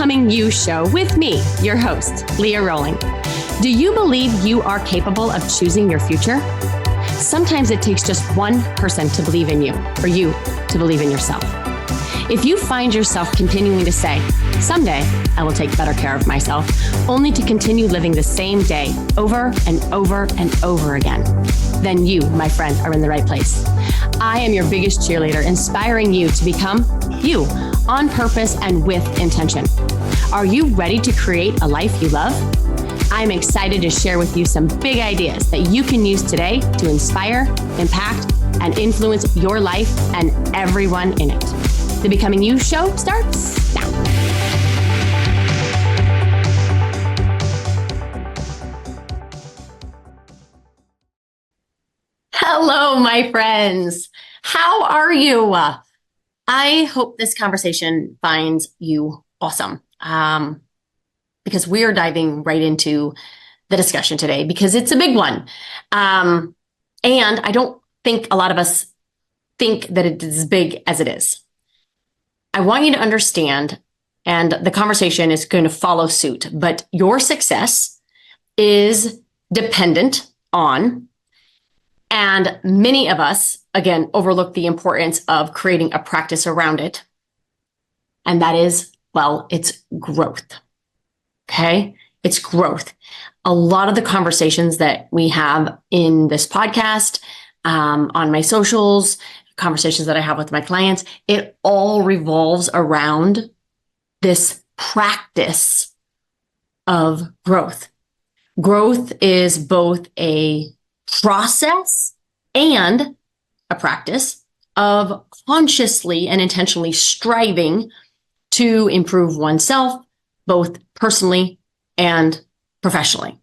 Becoming You show with me, your host, Leah Rowling. Do you believe you are capable of choosing your future? Sometimes it takes just one person to believe in you, or you to believe in yourself. If you find yourself continuing to say, someday I will take better care of myself, only to continue living the same day over and over and over again, then you, my friend, are in the right place. I am your biggest cheerleader, inspiring you to become you on purpose and with intention. Are you ready to create a life you love? I'm excited to share with you some big ideas that you can use today to inspire, impact, and influence your life and everyone in it. The Becoming You show starts now. Hello, my friends. How are you? I hope this conversation finds you awesome, because we are diving right into the discussion today because it's a big one. And I don't think a lot of us think that it is as big as it is. I want you to understand, and the conversation is going to follow suit, but your success is dependent on, and many of us, again, overlook the importance of creating a practice around it. And that is, well, it's growth. Okay? It's growth. A lot of the conversations that we have in this podcast, on my socials, conversations that I have with my clients, it all revolves around this practice of growth. Growth is both a process and a practice of consciously and intentionally striving to improve oneself, both personally and professionally.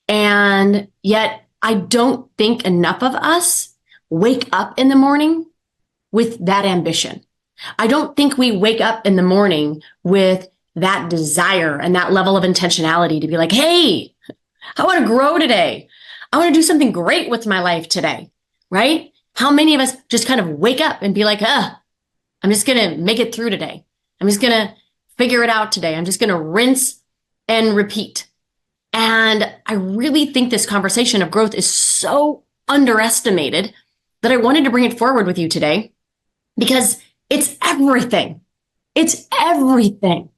And yet, I don't think enough of us wake up in the morning with that ambition. I don't think we wake up in the morning with that desire and that level of intentionality to be like, hey, I want to grow today. I want to do something great with my life today, right? How many of us just kind of wake up and be like, I'm just going to make it through today. I'm just going to figure it out today. I'm just going to rinse and repeat. And I really think this conversation of growth is so underestimated that I wanted to bring it forward with you today because it's everything. It's everything.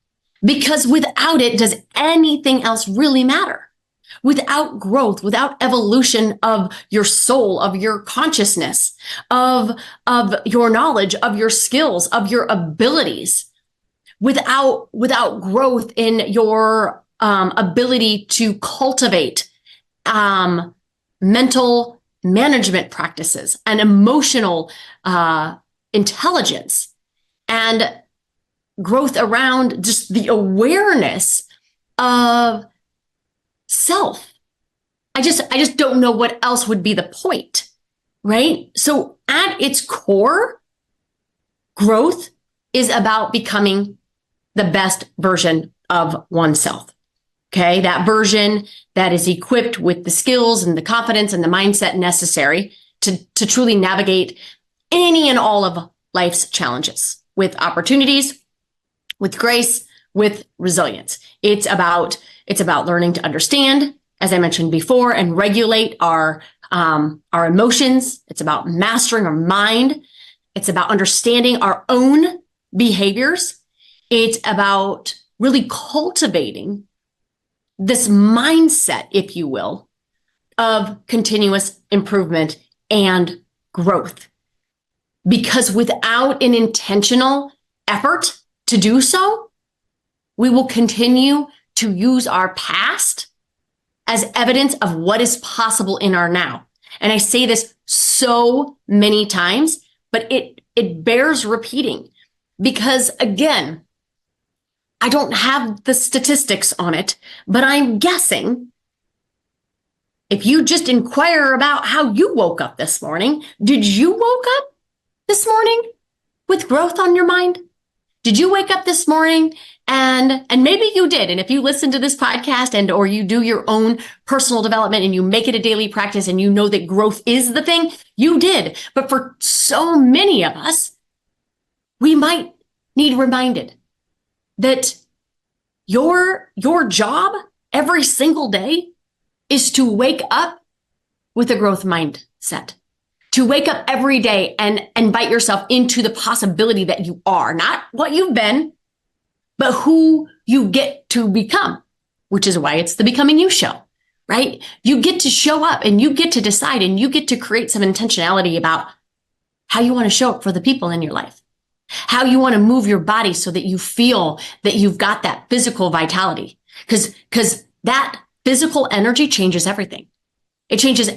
Because without it, does anything else really matter? Without growth, without evolution of your soul, of your consciousness, of your knowledge, of your skills, of your abilities, without growth in your ability to cultivate mental management practices and emotional intelligence and growth around just the awareness of self. I just don't know what else would be the point, right? So at its core, growth is about becoming the best version of oneself. Okay, that version that is equipped with the skills and the confidence and the mindset necessary to truly navigate any and all of life's challenges with opportunities, with grace, with resilience. It's about learning to understand, as I mentioned before, and regulate our emotions. It's about mastering our mind. It's about understanding our own behaviors. It's about really cultivating this mindset, if you will, of continuous improvement and growth. Because without an intentional effort to do so, we will continue to use our past as evidence of what is possible in our now. And I say this so many times, but it bears repeating because, again, I don't have the statistics on it, but I'm guessing if you just inquire about how you woke up this morning, did you woke up this morning with growth on your mind? Did you wake up this morning and maybe you did. And if you listen to this podcast and or you do your own personal development and you make it a daily practice and you know that growth is the thing, you did. But for so many of us, we might need reminded that Your job every single day is to wake up with a growth mindset, to wake up every day and invite yourself into the possibility that you are, not what you've been, but who you get to become, which is why it's the Becoming You show, right? You get to show up and you get to decide and you get to create some intentionality about how you want to show up for the people in your life, how you want to move your body so that you feel that you've got that physical vitality, because that physical energy changes everything. It changes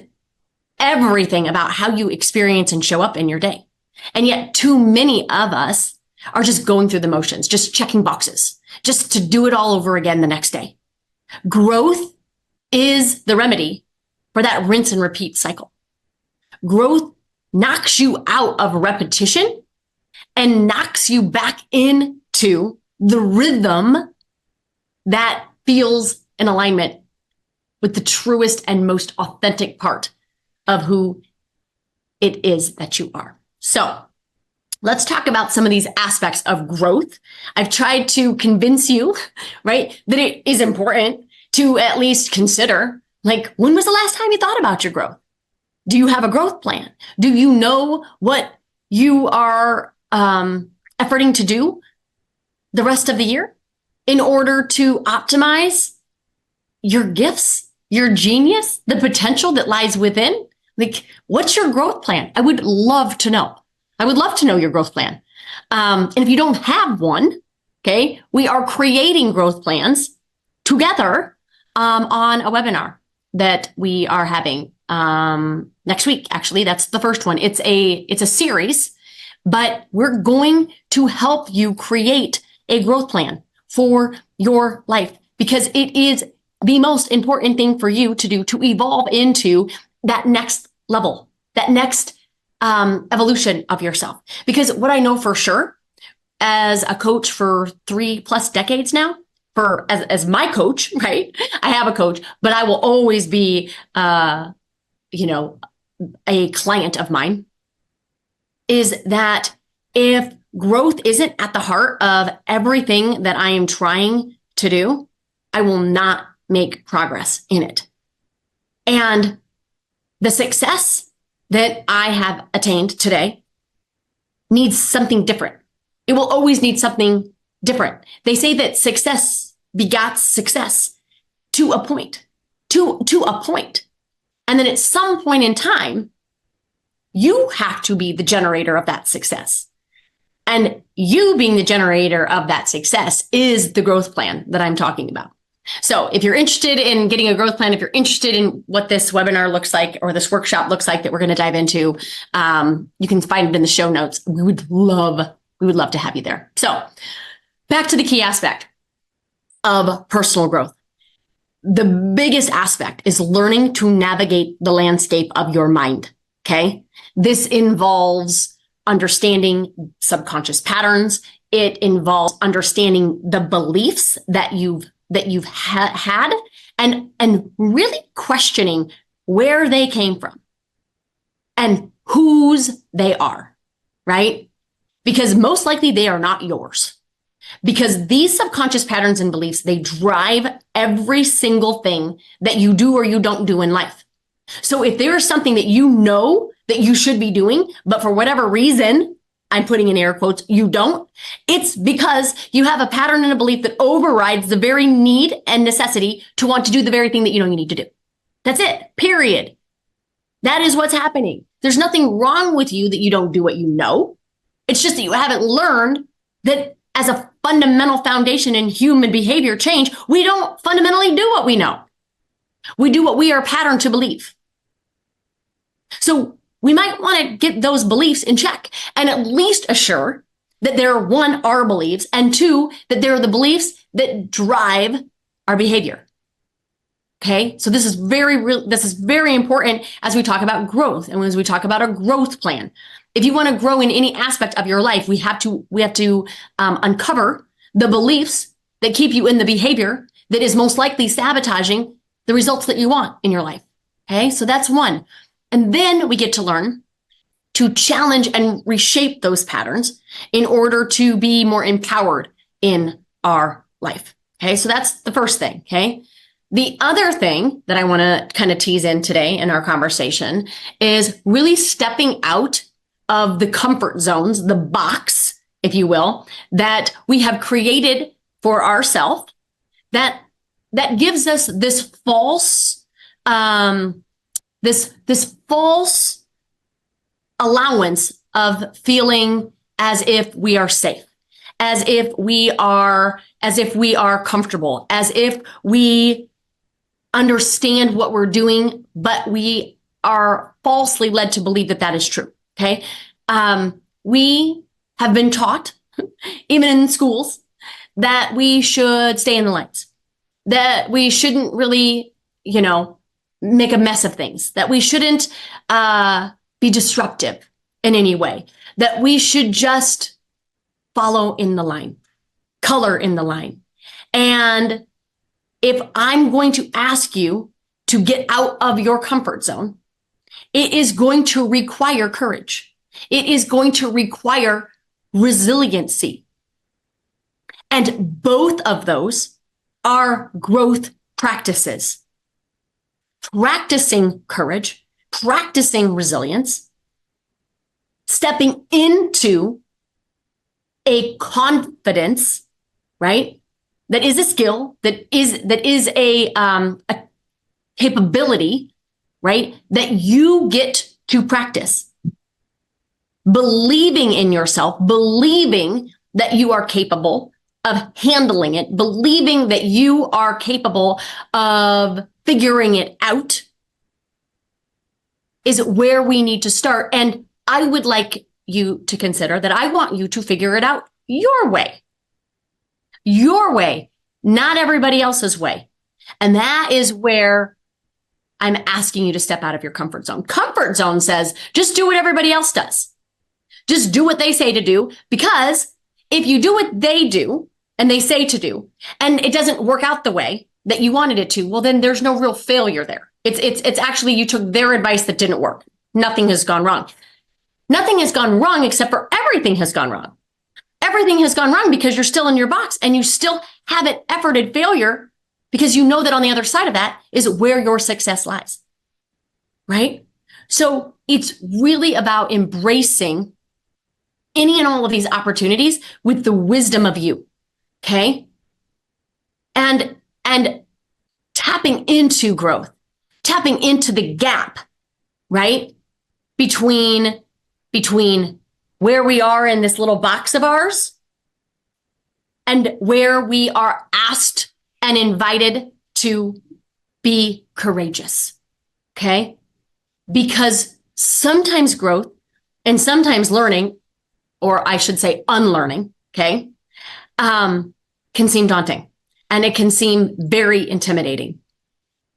everything about how you experience and show up in your day. And yet too many of us are just going through the motions, just checking boxes, just to do it all over again the next day. Growth is the remedy for that rinse and repeat cycle. Growth knocks you out of repetition and knocks you back into the rhythm that feels in alignment with the truest and most authentic part of who it is that you are. So let's talk about some of these aspects of growth. I've tried to convince you, right, that it is important to at least consider, like, when was the last time you thought about your growth? Do you have a growth plan? Do you know what you are efforting to do the rest of the year in order to optimize your gifts, your genius, the potential that lies within? Like, what's your growth plan? I would love to know. I would love to know your growth plan. And if you don't have one, okay, we are creating growth plans together on a webinar that we are having next week. Actually, that's the first one. It's a series, but we're going to help you create a growth plan for your life, because it is the most important thing for you to do to evolve into that next level, that next evolution of yourself. Because what I know for sure, as a coach for 3+ decades now, as my coach, right? I have a coach, but I will always be, a client of mine, is that if growth isn't at the heart of everything that I am trying to do, I will not make progress in it. And the success that I have attained today needs something different. It will always need something different. They say that success begats success to a point, to a point. And then at some point in time, you have to be the generator of that success. And you being the generator of that success is the growth plan that I'm talking about. So if you're interested in getting a growth plan, if you're interested in what this webinar looks like or this workshop looks like that we're going to dive into, you can find it in the show notes. We would love to have you there. So back to the key aspect of personal growth. The biggest aspect is learning to navigate the landscape of your mind. Okay. This involves understanding subconscious patterns. It involves understanding the beliefs that you've had and really questioning where they came from and whose they are, right? Because most likely they are not yours. Because these subconscious patterns and beliefs, they drive every single thing that you do or you don't do in life. So if there is something that you know that you should be doing, but for whatever reason, I'm putting in air quotes, you don't, it's because you have a pattern and a belief that overrides the very need and necessity to want to do the very thing that you know you need to do. That's it, period. That is what's happening. There's nothing wrong with you that you don't do what you know. It's just that you haven't learned that as a fundamental foundation in human behavior change, we don't fundamentally do what we know. We do what we are patterned to believe. So we might want to get those beliefs in check and at least assure that there are, one, our beliefs, and two, that there are the beliefs that drive our behavior. Okay, so this is very important as we talk about growth and as we talk about a growth plan. If you want to grow in any aspect of your life, we have to uncover the beliefs that keep you in the behavior that is most likely sabotaging the results that you want in your life. Okay, so that's one. And then we get to learn to challenge and reshape those patterns in order to be more empowered in our life. Okay, so that's the first thing. Okay. The other thing that I want to kind of tease in today in our conversation is really stepping out of the comfort zones, the box, if you will, that we have created for ourselves that gives us this false this false allowance of feeling as if we are safe, as if we are comfortable, as if we understand what we're doing, but we are falsely led to believe that is true. Okay. We have been taught, even in schools, that we should stay in the lines, that we shouldn't really, make a mess of things, that we shouldn't be disruptive in any way, that we should just follow in the line, color in the line. And if I'm going to ask you to get out of your comfort zone, it is going to require courage. It is going to require resiliency. And both of those are growth practices. Practicing courage, practicing resilience, stepping into a confidence, right? That is a skill, that is a capability, right? That you get to practice. Believing in yourself, believing that you are capable of handling it, believing that you are capable of figuring it out is where we need to start. And I would like you to consider that I want you to figure it out your way. Your way, not everybody else's way. And that is where I'm asking you to step out of your comfort zone. Comfort zone says, just do what everybody else does. Just do what they say to do, because if you do what they do and they say to do, and it doesn't work out the way that you wanted it to, well, then there's no real failure there. It's actually, you took their advice that didn't work. Nothing has gone wrong. Nothing has gone wrong except for everything has gone wrong. Everything has gone wrong because you're still in your box and you still haven't efforted failure, because you know that on the other side of that is where your success lies, right? So it's really about embracing any and all of these opportunities with the wisdom of you, okay? And tapping into growth, tapping into the gap, right? Between where we are in this little box of ours and where we are asked and invited to be courageous, okay? Because sometimes growth and sometimes learning, or I should say unlearning, okay, can seem daunting and it can seem very intimidating.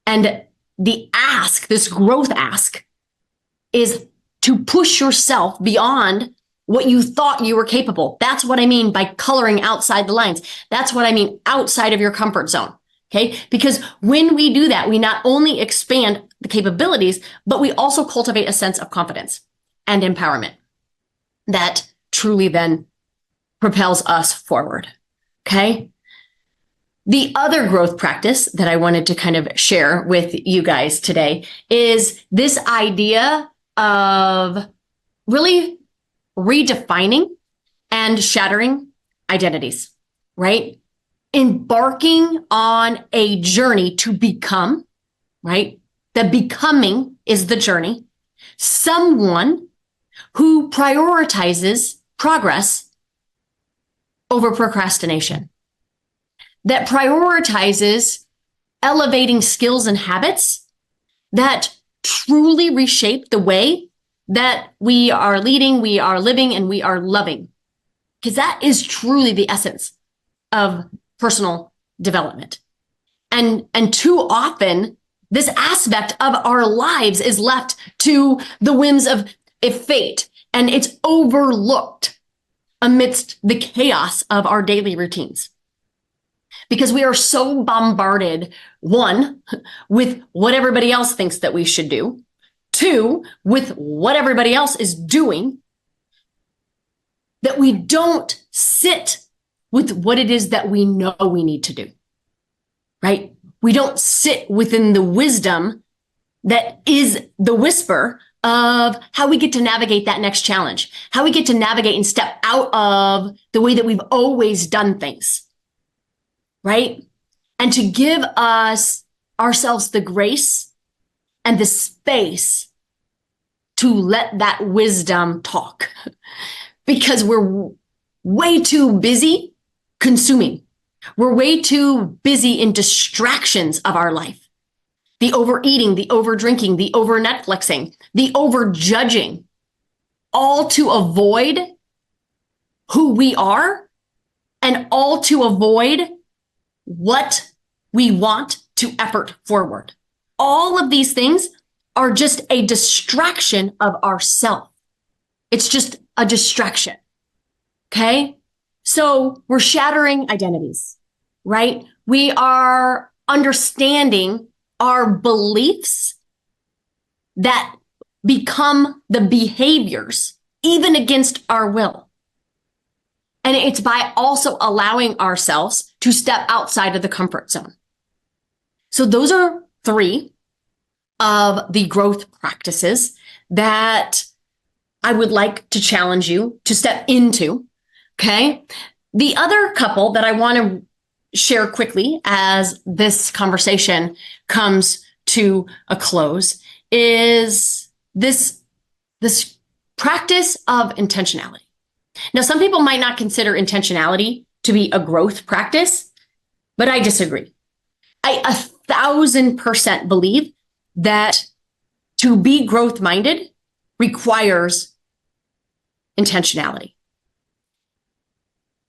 And the ask, this growth ask, is to push yourself beyond what you thought you were capable. That's what I mean by coloring outside the lines. That's what I mean outside of your comfort zone. Okay. Because when we do that, we not only expand the capabilities, but we also cultivate a sense of confidence and empowerment that truly then propels us forward. Okay. The other growth practice that I wanted to kind of share with you guys today is this idea of really redefining and shattering identities, right? Embarking on a journey to become, right? The becoming is the journey. Someone who prioritizes progress over procrastination, that prioritizes elevating skills and habits that truly reshape the way that we are leading, we are living, and we are loving. Because that is truly the essence of personal development. And too often, this aspect of our lives is left to the whims of fate, and it's overlooked amidst the chaos of our daily routines. Because we are so bombarded, one, with what everybody else thinks that we should do, two, with what everybody else is doing, that we don't sit with what it is that we know we need to do. right? We don't sit within the wisdom that is the whisper of how we get to navigate that next challenge, how we get to navigate and step out of the way that we've always done things, right? And to give ourselves the grace and the space to let that wisdom talk, because we're way too busy consuming. We're way too busy in distractions of our life. The overeating, the overdrinking, the over Netflixing, the over judging, all to avoid who we are and all to avoid what we want to effort forward. All of these things are just a distraction of ourself. It's just a distraction. Okay? So we're shattering identities, right? We are understanding our beliefs that become the behaviors, even against our will. And it's by also allowing ourselves to step outside of the comfort zone. So those are 3 of the growth practices that I would like to challenge you to step into. Okay. The other couple that I want to share quickly as this conversation comes to a close is this practice of intentionality. Now, some people might not consider intentionality to be a growth practice, but I disagree. I 1,000% believe that to be growth minded requires intentionality.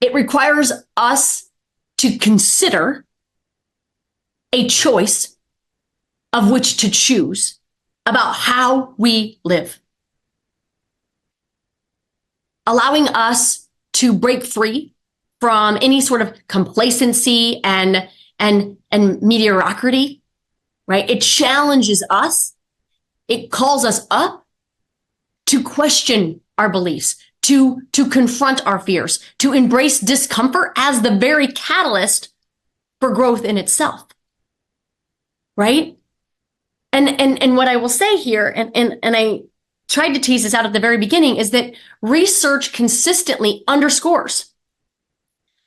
It requires us to consider a choice of which to choose about how we live. Allowing us to break free from any sort of complacency and mediocrity, right? It challenges us. It calls us up to question our beliefs, to confront our fears, to embrace discomfort as the very catalyst for growth in itself, right? And what I will say here, and I tried to tease this out at the very beginning, is that research consistently underscores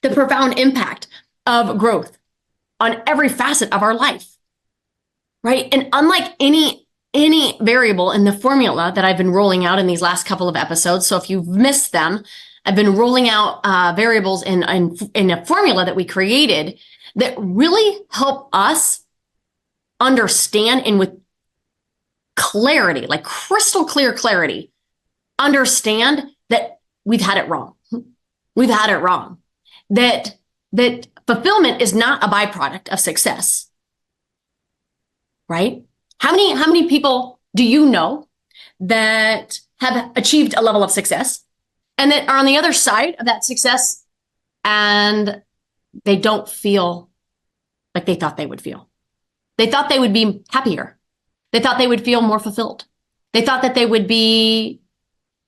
the profound impact of growth on every facet of our life, right? And unlike any variable in the formula that I've been rolling out in these last couple of episodes. So if you've missed them, I've been rolling out variables in a formula that we created that really help us understand, and with clarity, like crystal clear clarity, understand that we've had it wrong. We've had it wrong. That fulfillment is not a byproduct of success, right? How many people do you know that have achieved a level of success and that are on the other side of that success and they don't feel like they thought they would feel? They thought they would be happier. They thought they would feel more fulfilled. They thought that they would be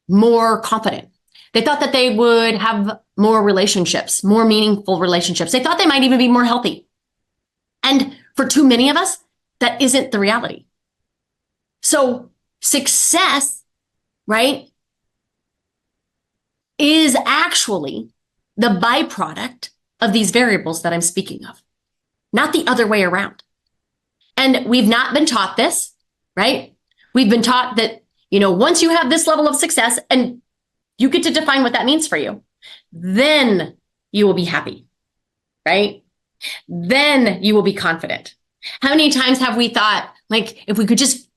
more confident. They thought that they would have more relationships, more meaningful relationships. They thought they might even be more healthy. And for too many of us, that isn't the reality. So success, right, is actually the byproduct of these variables that I'm speaking of, not the other way around. And we've not been taught this, right? We've been taught that, once you have this level of success and you get to define what that means for you, then you will be happy, right? Then you will be confident. How many times have we thought, like, if we could just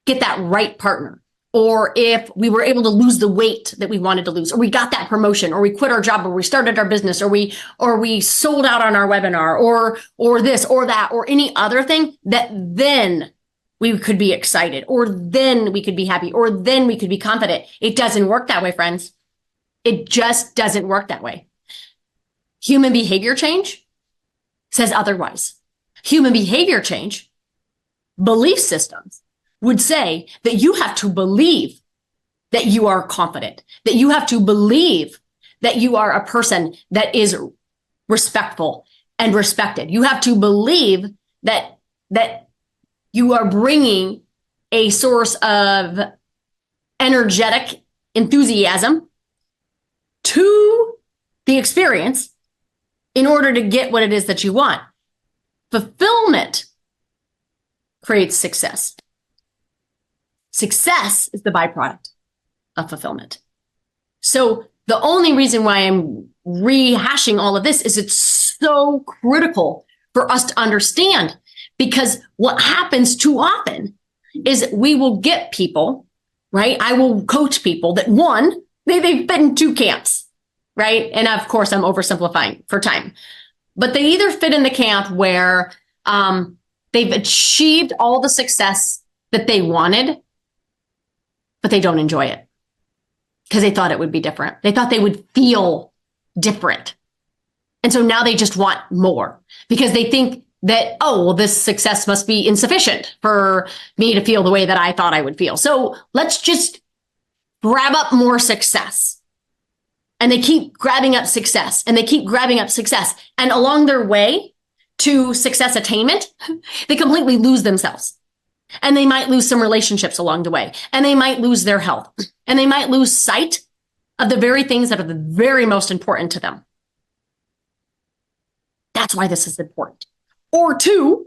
get that right partner, or if we were able to lose the weight that we wanted to lose, or we got that promotion, or we quit our job, or we started our business, or we sold out on our webinar, or this or that, or any other thing, that then we could be excited, or then we could be happy, or then we could be confident. It doesn't work that way, friends. It just doesn't work that way. Human behavior change says otherwise. Human behavior change, belief systems, would say that you have to believe that you are confident, that you have to believe that you are a person that is respectful, and respected. You have to believe that you are bringing a source of energetic enthusiasm to the experience in order to get what it is that you want. Fulfillment creates success. Success is the byproduct of fulfillment. So the only reason why I'm rehashing all of this is it's so critical for us to understand, because what happens too often is we will get people, right? I will coach people that they've been in two camps, right? And of course, I'm oversimplifying for time, but they either fit in the camp where they've achieved all the success that they wanted, but they don't enjoy it because they thought it would be different. They thought they would feel different. And so now they just want more because they think that, oh, well, this success must be insufficient for me to feel the way that I thought I would feel. So let's just grab up more success. And they keep grabbing up success and they keep grabbing up success. And along their way to success attainment, they completely lose themselves. And they might lose some relationships along the way. And they might lose their health. And they might lose sight of the very things that are the very most important to them. That's why this is important. Or two,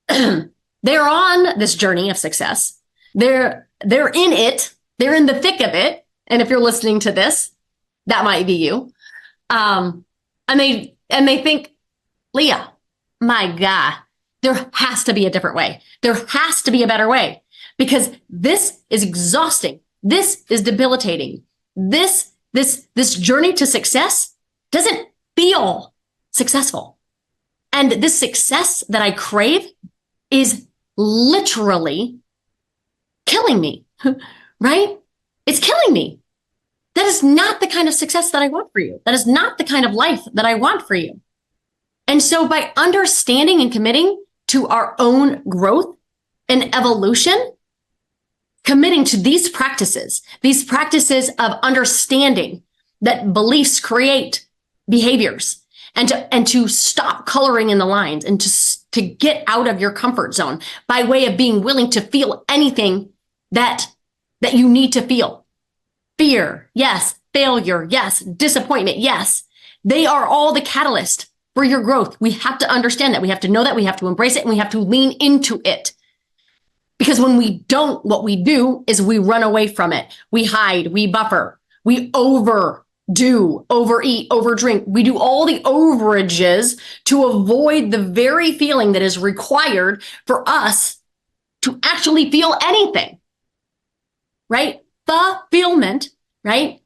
they're on this journey of success. They're in it. They're in the thick of it. And if you're listening to this, that might be you. And they think, Leah, my God, there has to be a different way. There has to be a better way, because this is exhausting. This is debilitating. This journey to success doesn't feel successful. And this success that I crave is literally killing me, right? It's killing me. That is not the kind of success that I want for you. That is not the kind of life that I want for you. And so by understanding and committing to our own growth and evolution, committing to these practices of understanding that beliefs create behaviors, and to stop coloring in the lines, and to get out of your comfort zone by way of being willing to feel anything that you need to feel. Fear, yes. Failure, yes. Disappointment, yes. They are all the catalyst for your growth. We have to understand that. We have to know that. We have to embrace it, and we have to lean into it. Because when we don't, what we do is we run away from it. We hide, we buffer, we overdo, overeat, overdrink. We do all the overages to avoid the very feeling that is required for us to actually feel anything, right? Fulfillment, right,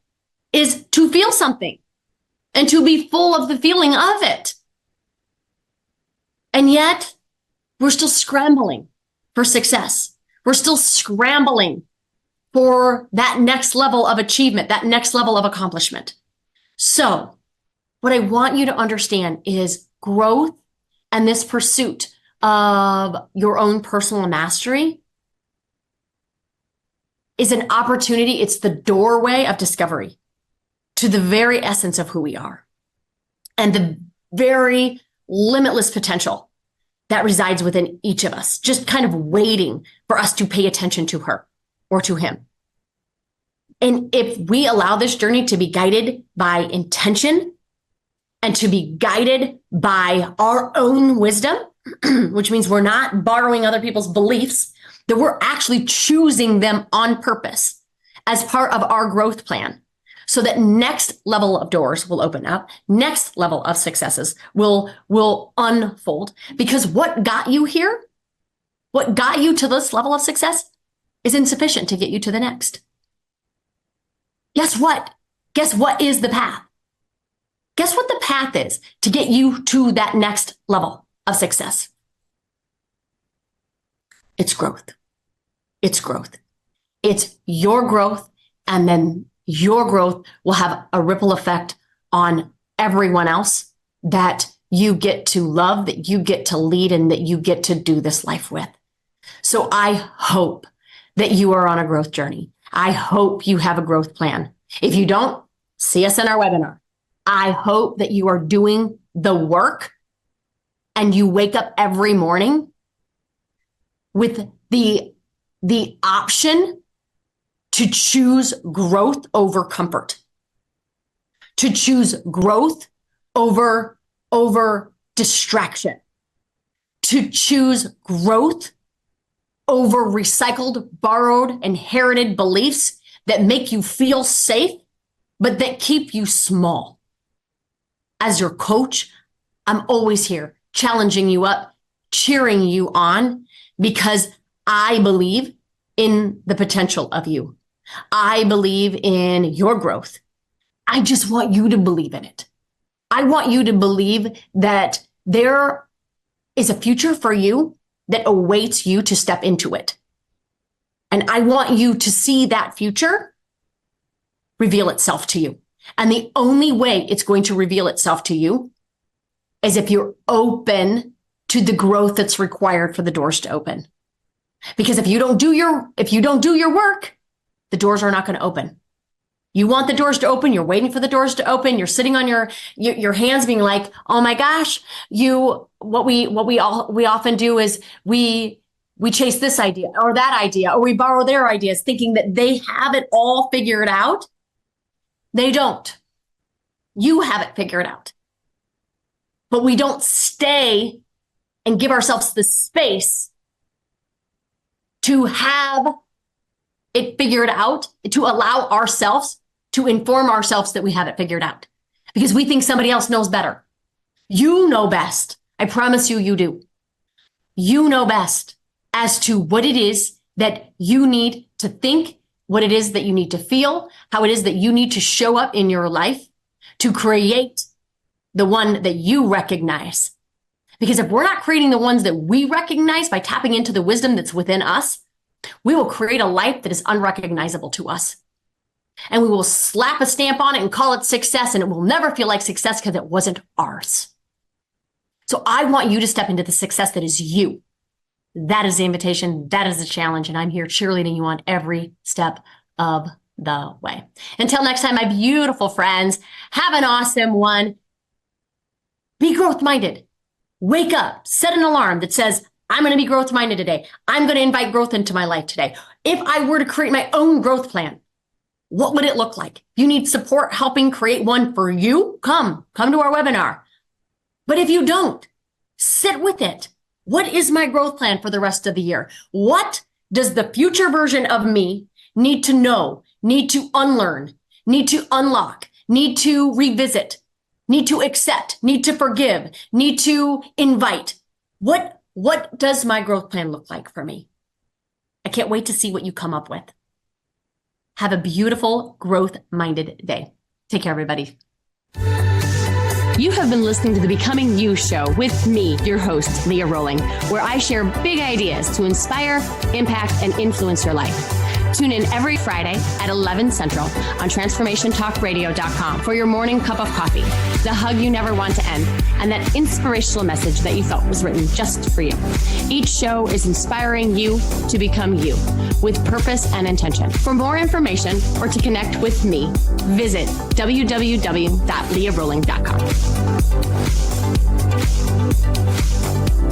is to feel something and to be full of the feeling of it. And yet we're still scrambling for success. We're still scrambling for that next level of achievement, that next level of accomplishment. So what I want you to understand is growth and this pursuit of your own personal mastery is an opportunity. It's the doorway of discovery to the very essence of who we are and the very limitless potential that resides within each of us, just kind of waiting for us to pay attention to her or to him. And if we allow this journey to be guided by intention and to be guided by our own wisdom, which means we're not borrowing other people's beliefs, that we're actually choosing them on purpose as part of our growth plan, so that next level of doors will open up, next level of successes will unfold. Because what got you here, what got you to this level of success is insufficient to get you to the next. Guess what? Guess what is the path? Guess what the path is to get you to that next level of success? It's growth. It's growth. It's your growth, and then your growth will have a ripple effect on everyone else that you get to love, that you get to lead, and that you get to do this life with. So I hope that you are on a growth journey. I hope you have a growth plan. If you don't, see us in our webinar. I hope that you are doing the work and you wake up every morning with the option to choose growth over comfort, to choose growth over distraction, to choose growth over recycled, borrowed, inherited beliefs that make you feel safe, but that keep you small. As your coach, I'm always here challenging you up, cheering you on, because I believe in the potential of you. I believe in your growth. I just want you to believe in it. I want you to believe that there is a future for you that awaits you to step into it. And I want you to see that future reveal itself to you. And the only way it's going to reveal itself to you is if you're open to the growth that's required for the doors to open. Because if you don't do your work, the doors are not going to open. You want the doors to open. You're waiting for the doors to open. You're sitting on your hands being like, oh my gosh, what we often do is we chase this idea or that idea, or we borrow their ideas thinking that they have it all figured out. They don't. You have it figured out. But we don't stay and give ourselves the space to have it figured out, to allow ourselves to inform ourselves that we have it figured out, because we think somebody else knows better. You know best. I promise you, you do. You know best as to what it is that you need to think, what it is that you need to feel, how it is that you need to show up in your life to create the one that you recognize. Because if we're not creating the ones that we recognize by tapping into the wisdom that's within us, we will create a life that is unrecognizable to us. And we will slap a stamp on it and call it success, and it will never feel like success because it wasn't ours. So I want you to step into the success that is you. That is the invitation. That is the challenge. And I'm here cheerleading you on every step of the way. Until next time, my beautiful friends, have an awesome one. Be growth-minded. Wake up, set an alarm that says, I'm going to be growth-minded today. I'm going to invite growth into my life today. If I were to create my own growth plan, what would it look like? You need support helping create one for you? Come to our webinar. But if you don't, sit with it. What is my growth plan for the rest of the year? What does the future version of me need to know, need to unlearn, need to unlock, need to revisit, need to accept, need to forgive, need to invite? What does my growth plan look like for me? I can't wait to see what you come up with. Have a beautiful, growth-minded day. Take care, everybody. You have been listening to the Becoming You Show with me, your host, Leah Rolling, where I share big ideas to inspire, impact, and influence your life. Tune in every Friday at 11 Central on TransformationTalkRadio.com for your morning cup of coffee, the hug you never want to end, and that inspirational message that you felt was written just for you. Each show is inspiring you to become you with purpose and intention. For more information or to connect with me, visit www.leahrolling.com.